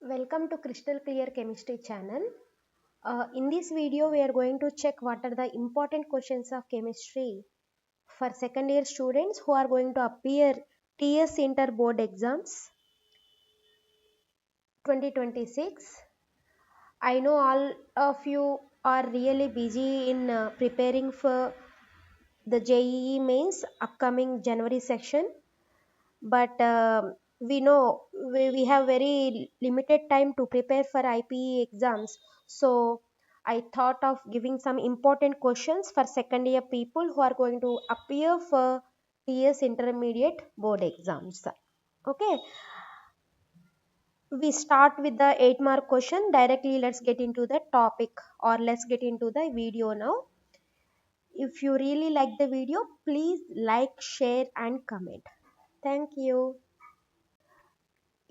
Welcome to Crystal Clear Chemistry channel. In this video, we are going to check what are the important questions of chemistry for second year students who are going to appear TS Inter Board exams 2026. I know all of you are really busy in preparing for the JEE mains upcoming January session, but we know we have very limited time to prepare for IPE exams. So I thought of giving some important questions for second year people who are going to appear for TS intermediate board exams. Okay, we start with the 8 mark question directly. Let's get into the topic, or let's get into the video now. If you really like the video, please like, share and comment. Thank you.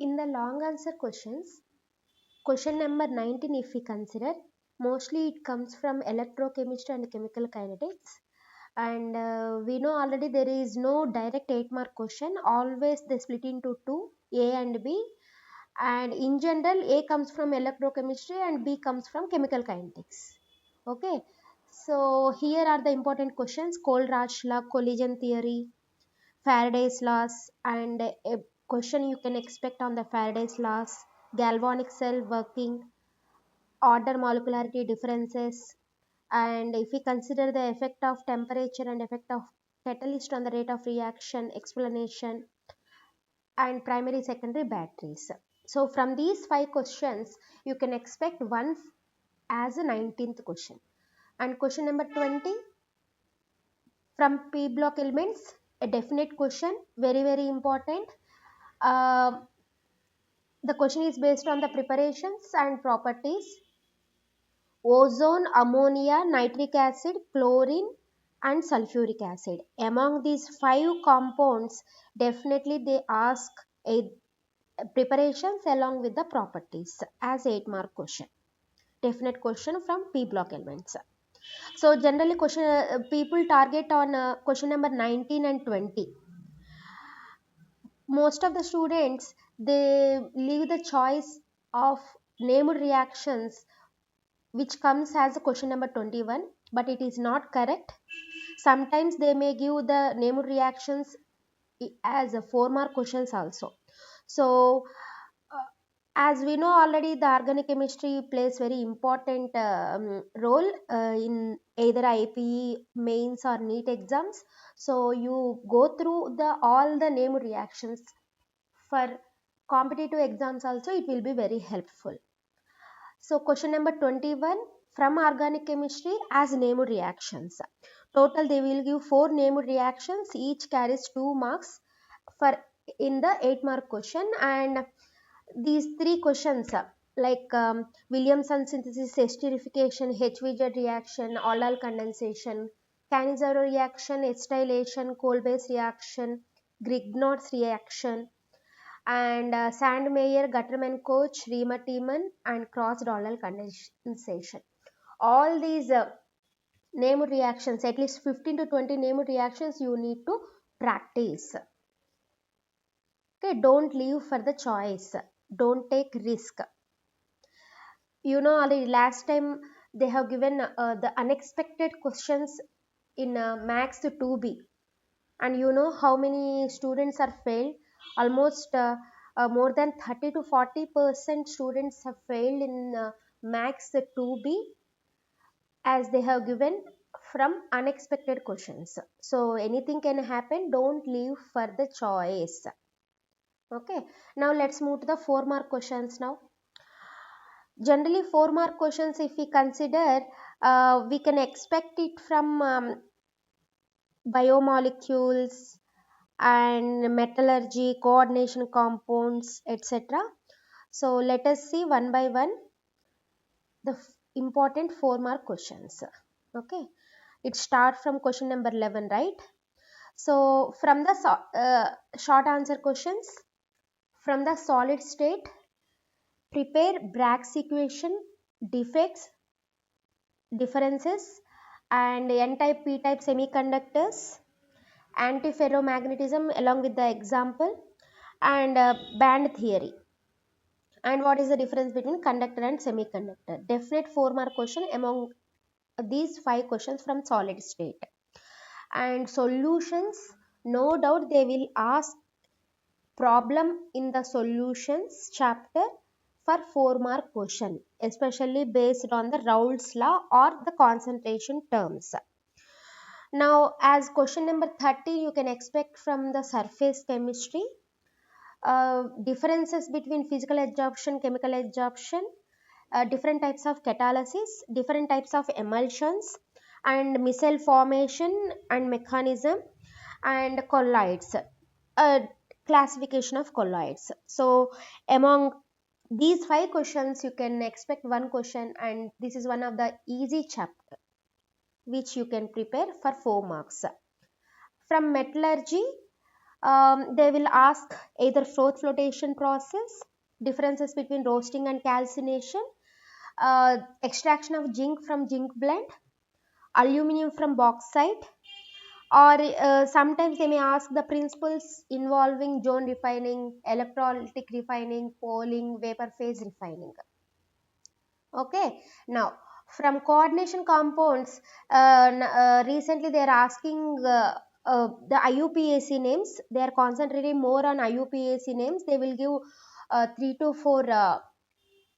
In the long answer questions, question number 19, if we consider, mostly it comes from electrochemistry and chemical kinetics. And we know already there is no direct 8 mark question. Always they split into two, A and B. And in general, A comes from electrochemistry and B comes from chemical kinetics. Okay. So here are the important questions: Kohlrausch law, collision theory, Faraday's laws, and a question you can expect on the Faraday's laws, galvanic cell working, order molecularity differences, and if we consider the effect of temperature and effect of catalyst on the rate of reaction, explanation, and primary secondary batteries. So from these 5 questions, you can expect one as a 19th question. And question number 20, from P block elements, a definite question, very important. Uh, the question is based on the preparations and properties: ozone, ammonia, nitric acid, chlorine, and sulfuric acid. Among these 5 compounds, definitely they ask a preparations along with the properties as 8 mark question. Definite question from P block elements. So generally question people target on question number 19 and 20. Most of the students, they leave the choice of named reactions, which comes as a question number 21, but it is not correct. Sometimes they may give the named reactions as a 4 mark questions also. So as we know already, the organic chemistry plays very important role in either IPE mains or NEET exams. So you go through the all the named reactions for competitive exams also, it will be very helpful. So question number 21, from organic chemistry as named reactions. Total they will give 4 named reactions, each carries 2 marks for in the 8 mark question. And these 3 questions like Williamson synthesis, esterification, HVZ reaction, aldol condensation, Cannizzaro reaction, acetylation, Kolbe's reaction, Grignard's reaction, and Sandmeyer, Gutterman Koch, Riemann Tiemann, and cross aldol condensation. All these named reactions, at least 15 to 20 named reactions, you need to practice. Okay, don't leave for the choice. Don't take risk. You know, already last time they have given the unexpected questions in Max 2B, and you know how many students are failed. Almost more than 30 to 40% students have failed in Max 2B, as they have given from unexpected questions. So anything can happen. Don't leave for the choice. Okay, now let's move to the 4 mark questions now. Generally 4 mark questions, if we consider, we can expect it from biomolecules and metallurgy, coordination compounds, etc. So let us see one by one the important 4 mark questions. Okay, it starts from question number 11, right? So from the short answer questions, from the solid state, prepare Bragg's equation, defects, differences, and n-type p-type semiconductors, antiferromagnetism along with the example, and band theory. And what is the difference between conductor and semiconductor? Definite 4 mark question among these 5 questions from solid state. And solutions, no doubt they will ask problem in the solutions chapter for 4 mark question, especially based on the Raoult's law or the concentration terms. Now, as question number 30, you can expect from the surface chemistry, differences between physical adsorption, chemical adsorption, different types of catalysis, different types of emulsions, and micelle formation and mechanism, and colloids, classification of colloids. So, among these 5 questions, you can expect one question, and this is one of the easy chapter which you can prepare for 4 marks. From metallurgy, they will ask either froth flotation process, differences between roasting and calcination, extraction of zinc from zinc blende, aluminum from bauxite, or sometimes they may ask the principles involving zone refining, electrolytic refining, Pauling, vapor phase refining. Okay, now from coordination compounds, recently they are asking the IUPAC names. They are concentrating more on IUPAC names. They will give 3 to 4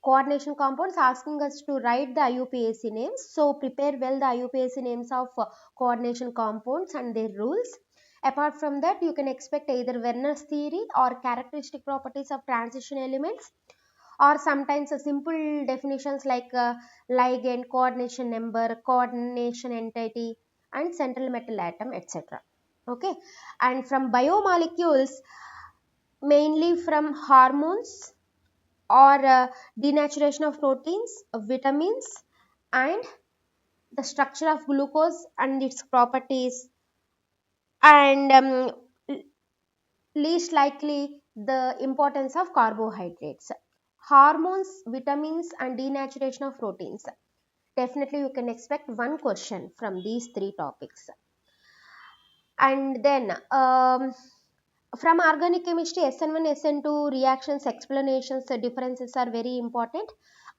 coordination compounds, asking us to write the IUPAC names. So prepare well the IUPAC names of coordination compounds and their rules. Apart from that, you can expect either Werner's theory or characteristic properties of transition elements, or sometimes a simple definitions like ligand, coordination number, coordination entity, and central metal atom, etc. Okay, and from biomolecules, mainly from hormones or denaturation of proteins, vitamins, and the structure of glucose and its properties, and least likely the importance of carbohydrates, hormones, vitamins, and denaturation of proteins. Definitely you can expect one question from these 3 topics. And then from organic chemistry, SN1, SN2 reactions, explanations, the differences are very important,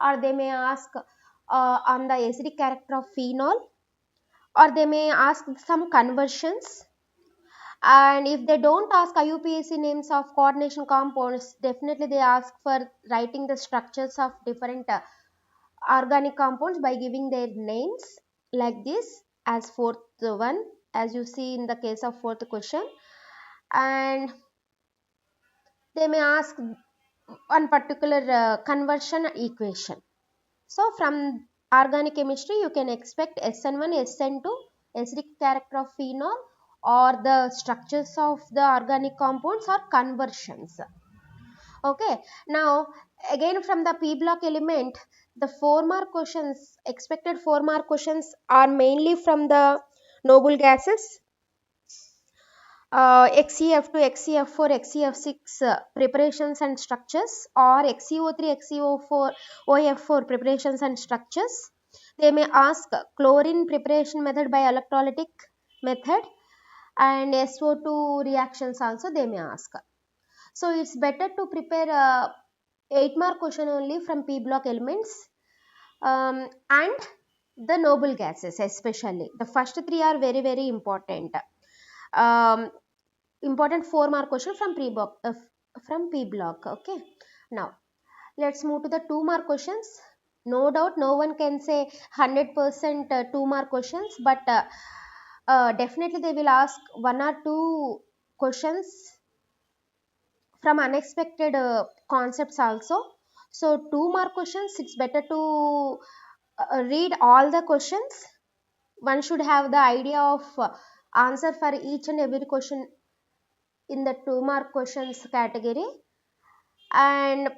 or they may ask on the acidic character of phenol, or they may ask some conversions. And if they don't ask IUPAC names of coordination compounds, definitely they ask for writing the structures of different organic compounds by giving their names like this as fourth one, as you see in the case of fourth question. And they may ask one particular conversion equation. So from organic chemistry, you can expect SN1, SN2, acidic character of phenol, or the structures of the organic compounds or conversions. Okay, now again from the P block element, the 4 mark questions, expected 4 mark questions are mainly from the noble gases, XCF2, XCF4, XCF6 preparations and structures, or XCO3, XCO4, OF4 preparations and structures. They may ask chlorine preparation method by electrolytic method, and SO2 reactions also they may ask. So it's better to prepare a 8 mark question only from P block elements, and the noble gases especially. The first 3 are very very important. Um, Important 4 mark question from P block. Okay, now let's move to the 2 mark questions. No doubt no one can say 100% 2 mark questions, but definitely they will ask 1 or 2 questions from unexpected concepts also. So 2 mark questions, it's better to read all the questions. One should have the idea of answer for each and every question in the 2 mark questions category. And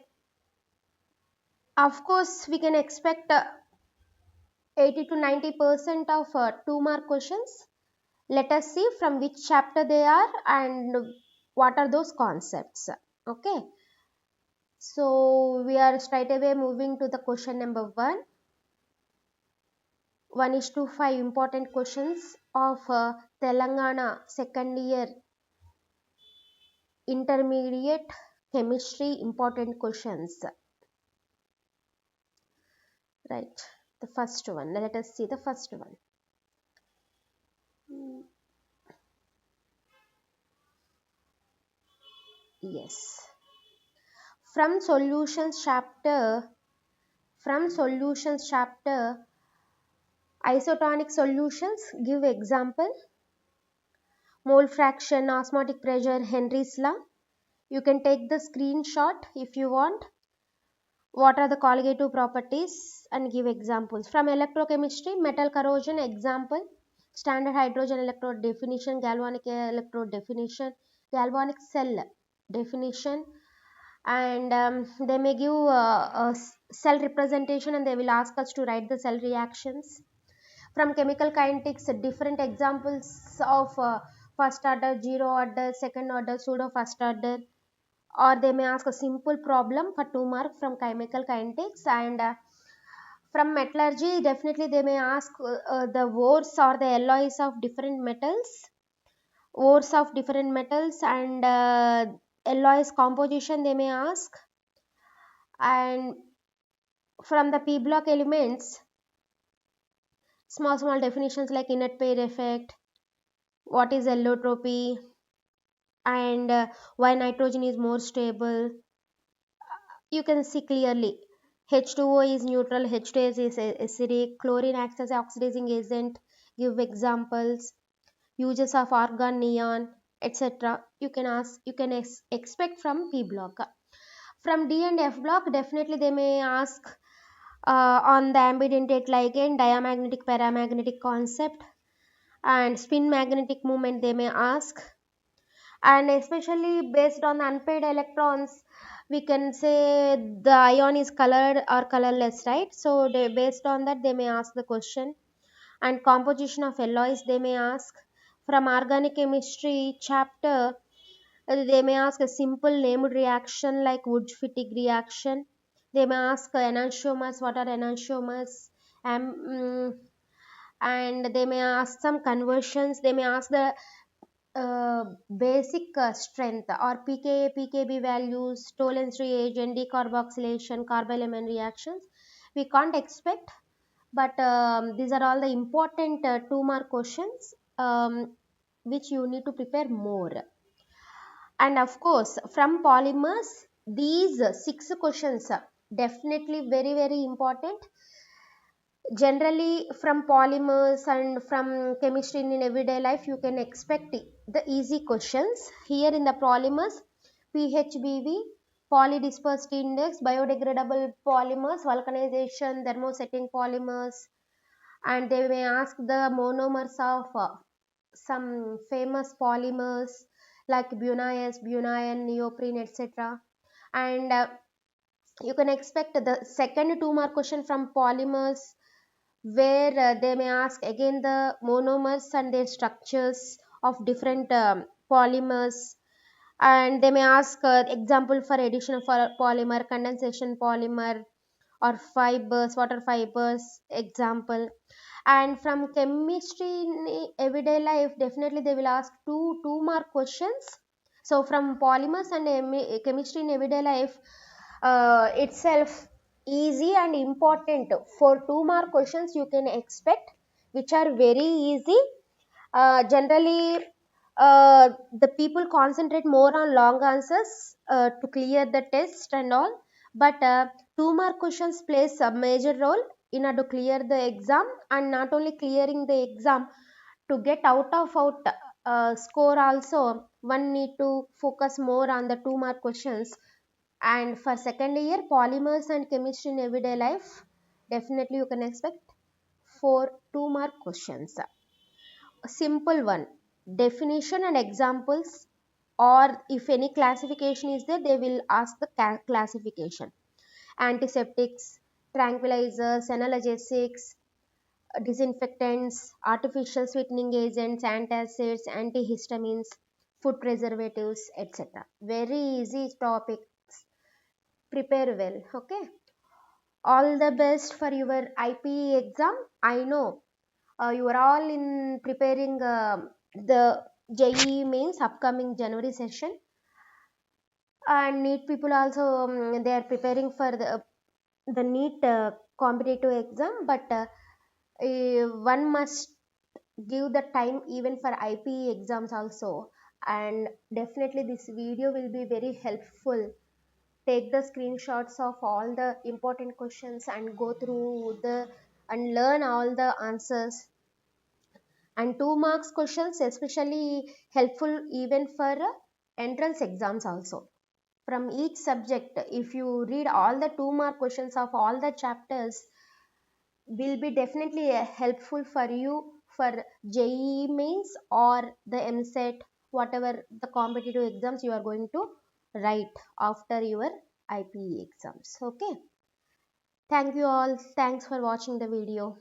of course we can expect 80 to 90% of 2 mark questions. Let us see from which chapter they are and what are those concepts. Okay, so we are straight away moving to the question number 1. 1:5 important questions of Telangana second year intermediate chemistry, important questions. Right. The first one. Let us see the first one. Mm, yes. From solutions chapter, from solutions chapter, isotonic solutions, give example. Mole fraction, osmotic pressure, Henry's law. You can take the screenshot if you want. What are the colligative properties and give examples. From electrochemistry, metal corrosion example, standard hydrogen electrode definition, galvanic electrode definition, galvanic cell definition, and they may give cell representation and they will ask us to write the cell reactions. From chemical kinetics, different examples of first order, zero order, second order, pseudo first order, or they may ask a simple problem for 2 mark from chemical kinetics. And from metallurgy, definitely they may ask the ores or the alloys of different metals, ores of different metals, and alloys composition they may ask. And from the p block elements, small definitions like inert pair effect, what is allotropy, and why nitrogen is more stable. You can see clearly H2O is neutral, H2S is acidic, chlorine acts as an oxidizing agent. Give examples, uses of argon, neon, etc. You can ask, you can expect from P block. From D and F block, definitely they may ask on the ambidentate ligand, diamagnetic, paramagnetic concept, and spin magnetic moment they may ask. And especially based on unpaired electrons, we can say the ion is colored or colorless, right? So they, based on that they may ask the question. And composition of alloys they may ask. From organic chemistry chapter, they may ask a simple named reaction like Wood-Fittig reaction. They may ask enantiomers, what are enantiomers, um, and they may ask some conversions. They may ask the uh, basic strength or pKa, pKb values, Tollens reagent, decarboxylation, carboylamine reactions. We can't expect, but these are all the important 2 mark questions which you need to prepare more. And of course, from polymers, these 6 questions are definitely very important. Generally, from polymers and from chemistry in everyday life, you can expect the easy questions. Here in the polymers, PHBV, polydispersed index, biodegradable polymers, vulcanization, thermosetting polymers, and they may ask the monomers of some famous polymers like Bunaeus, Bunayan, neoprene, etc. And you can expect the second 2 mark question from polymers, where they may ask again the monomers and their structures of different polymers. And they may ask example for addition of polymer, condensation polymer, or fibers, water fibers example. And from chemistry in everyday life, definitely they will ask two mark questions. So from polymers and chemistry in everyday life itself, easy and important, for 2 mark questions you can expect, which are very easy. Generally the people concentrate more on long answers to clear the test and all, but 2 mark questions plays a major role in order to clear the exam. And not only clearing the exam, to get out score also, one need to focus more on the 2 mark questions. And for second year, polymers and chemistry in everyday life, definitely you can expect 4 2 mark questions. A simple one, definition and examples, or if any classification is there, they will ask the classification. Antiseptics, tranquilizers, analgesics, disinfectants, artificial sweetening agents, antacids, antihistamines, food preservatives, etc. Very easy topic. Prepare well. Okay. All the best for your IPE exam. I know you are all in preparing the JEE mains upcoming January session, and NEET people also they are preparing for the the NEET competitive exam, but one must give the time even for IPE exams also. And definitely this video will be very helpful. Take the screenshots of all the important questions and go through the and learn all the answers. And 2 marks questions especially helpful even for entrance exams also. From each subject, if you read all the 2 mark questions of all the chapters, will be definitely helpful for you for JEE mains or the MSET, whatever the competitive exams you are going to write after your IPE exams. Okay. Thank you all. Thanks for watching the video.